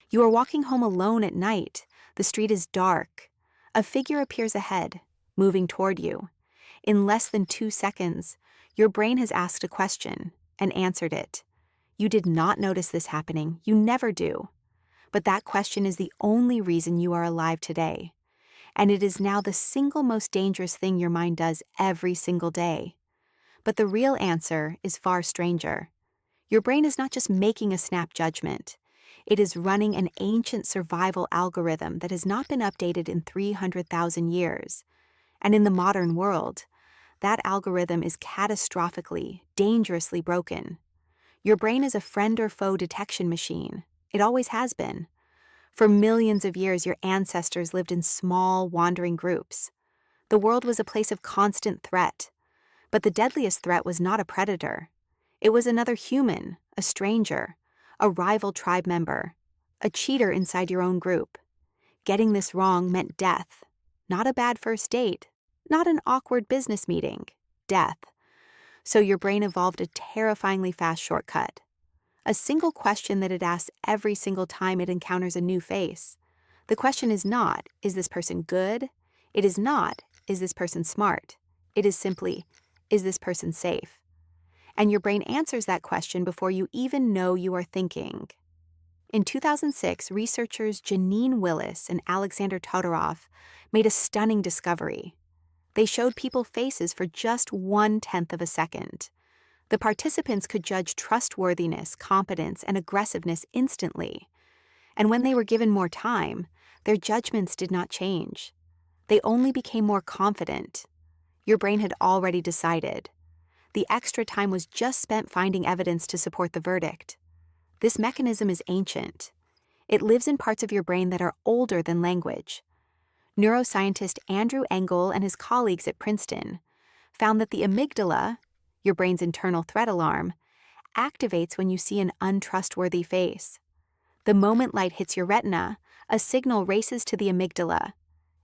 You are walking home alone at night. The street is dark. A figure appears ahead, moving toward you. In less than 2 seconds, your brain has asked a question and answered it. You did not notice this happening. You never do. But that question is the only reason you are alive today. And it is now the single most dangerous thing your mind does every single day. But the real answer is far stranger. Your brain is not just making a snap judgment. It is running an ancient survival algorithm that has not been updated in 300,000 years. And in the modern world, that algorithm is catastrophically, dangerously broken. Your brain is a friend or foe detection machine. It always has been. For millions of years, your ancestors lived in small, wandering groups. The world was a place of constant threat. But the deadliest threat was not a predator. It was another human, a stranger, a rival tribe member, a cheater inside your own group. Getting this wrong meant death. Not a bad first date, not an awkward business meeting, death. So your brain evolved a terrifyingly fast shortcut. A single question that it asks every single time it encounters a new face. The question is not, is this person good? It is not, is this person smart? It is simply, is this person safe? And your brain answers that question before you even know you are thinking. In 2006, researchers Janine Willis and Alexander Todorov made a stunning discovery. They showed people faces for just 1/10 of a second. The participants could judge trustworthiness, competence, and aggressiveness instantly. And when they were given more time, their judgments did not change. They only became more confident. Your brain had already decided. The extra time was just spent finding evidence to support the verdict. This mechanism is ancient. It lives in parts of your brain that are older than language. Neuroscientist Andrew Engel and his colleagues at Princeton found that the amygdala, your brain's internal threat alarm, activates when you see an untrustworthy face. The moment light hits your retina, a signal races to the amygdala.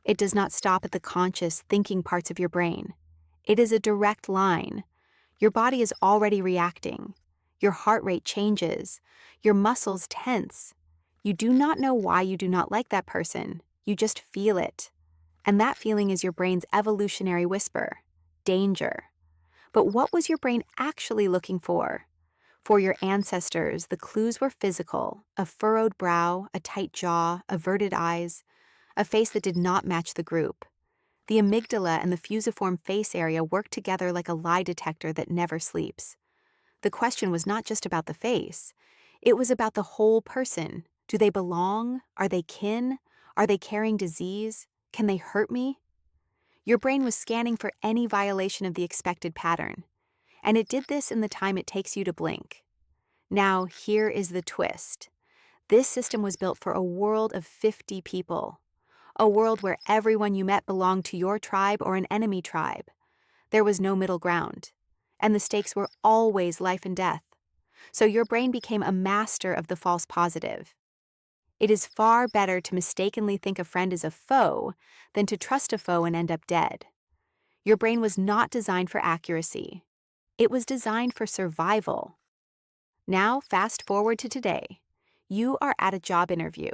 It does not stop at the conscious, thinking parts of your brain. It is a direct line. Your body is already reacting. Your heart rate changes. Your muscles tense. You do not know why you do not like that person. You just feel it. And that feeling is your brain's evolutionary whisper. Danger. But what was your brain actually looking for? For your ancestors, the clues were physical: a furrowed brow, a tight jaw, averted eyes, a face that did not match the group. The amygdala and the fusiform face area work together like a lie detector that never sleeps. The question was not just about the face. It was about the whole person. Do they belong? Are they kin? Are they carrying disease? Can they hurt me? Your brain was scanning for any violation of the expected pattern. And it did this in the time it takes you to blink. Now, here is the twist. This system was built for a world of 50 people. A world where everyone you met belonged to your tribe or an enemy tribe. There was no middle ground. And the stakes were always life and death. So your brain became a master of the false positive. It is far better to mistakenly think a friend is a foe than to trust a foe and end up dead. Your brain was not designed for accuracy. It was designed for survival. Now, fast forward to today. You are at a job interview.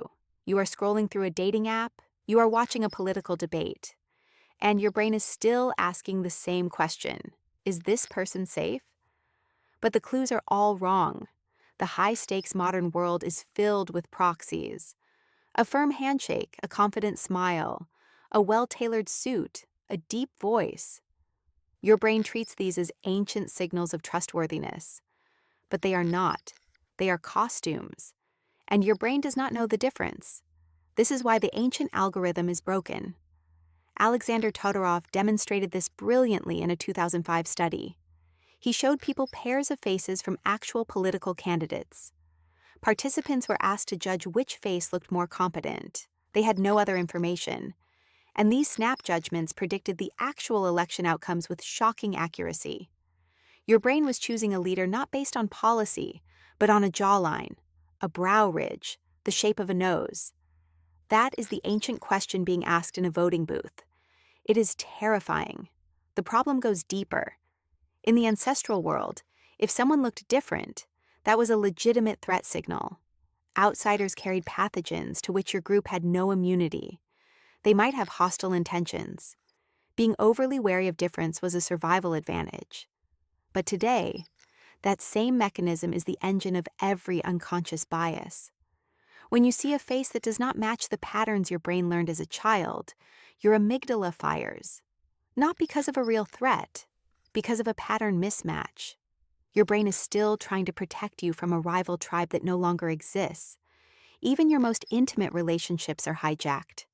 You are scrolling through a dating app. You are watching a political debate. And your brain is still asking the same question. Is this person safe? But the clues are all wrong. The high-stakes modern world is filled with proxies. A firm handshake, a confident smile, a well-tailored suit, a deep voice. Your brain treats these as ancient signals of trustworthiness. But they are not. They are costumes. And your brain does not know the difference. This is why the ancient algorithm is broken. Alexander Todorov demonstrated this brilliantly in a 2005 study. He showed people pairs of faces from actual political candidates. Participants were asked to judge which face looked more competent. They had no other information. And these snap judgments predicted the actual election outcomes with shocking accuracy. Your brain was choosing a leader not based on policy, but on a jawline, a brow ridge, the shape of a nose. That is the ancient question being asked in a voting booth. It is terrifying. The problem goes deeper. In the ancestral world, if someone looked different, that was a legitimate threat signal. Outsiders carried pathogens to which your group had no immunity. They might have hostile intentions. Being overly wary of difference was a survival advantage. But today, that same mechanism is the engine of every unconscious bias. When you see a face that does not match the patterns your brain learned as a child, your amygdala fires. Not because of a real threat, because of a pattern mismatch. Your brain is still trying to protect you from a rival tribe that no longer exists. Even your most intimate relationships are hijacked.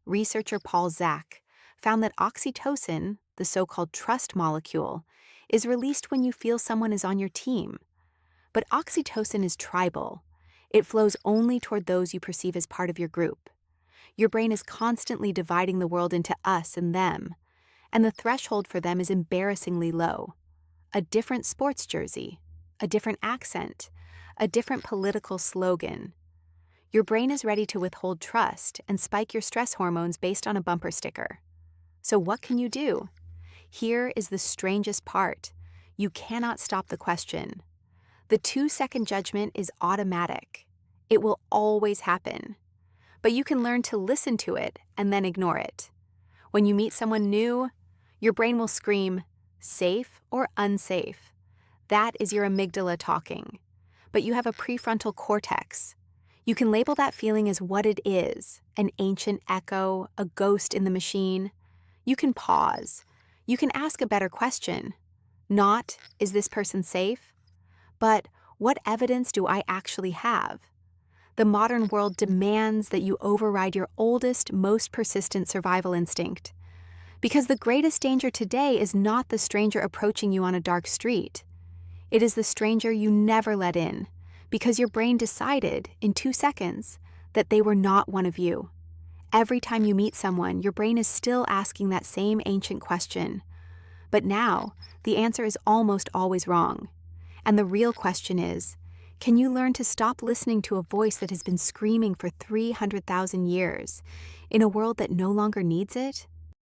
Researcher Paul Zak found that oxytocin, the so-called trust molecule, is released when you feel someone is on your team. But oxytocin is tribal. It flows only toward those you perceive as part of your group. Your brain is constantly dividing the world into us and them, and the threshold for them is embarrassingly low. A different sports jersey, a different accent, a different political slogan. Your brain is ready to withhold trust and spike your stress hormones based on a bumper sticker. So what can you do? Here is the strangest part. You cannot stop the question. The 2-second judgment is automatic. It will always happen. But you can learn to listen to it and then ignore it. When you meet someone new, your brain will scream, safe or unsafe. That is your amygdala talking. But you have a prefrontal cortex. You can label that feeling as what it is, an ancient echo, a ghost in the machine. You can pause. You can ask a better question. Not, is this person safe? But, what evidence do I actually have? The modern world demands that you override your oldest, most persistent survival instinct. Because the greatest danger today is not the stranger approaching you on a dark street. It is the stranger you never let in, because your brain decided, in 2 seconds, that they were not one of you. Every time you meet someone, your brain is still asking that same ancient question. But now, the answer is almost always wrong. And the real question is, can you learn to stop listening to a voice that has been screaming for 300,000 years, in a world that no longer needs it?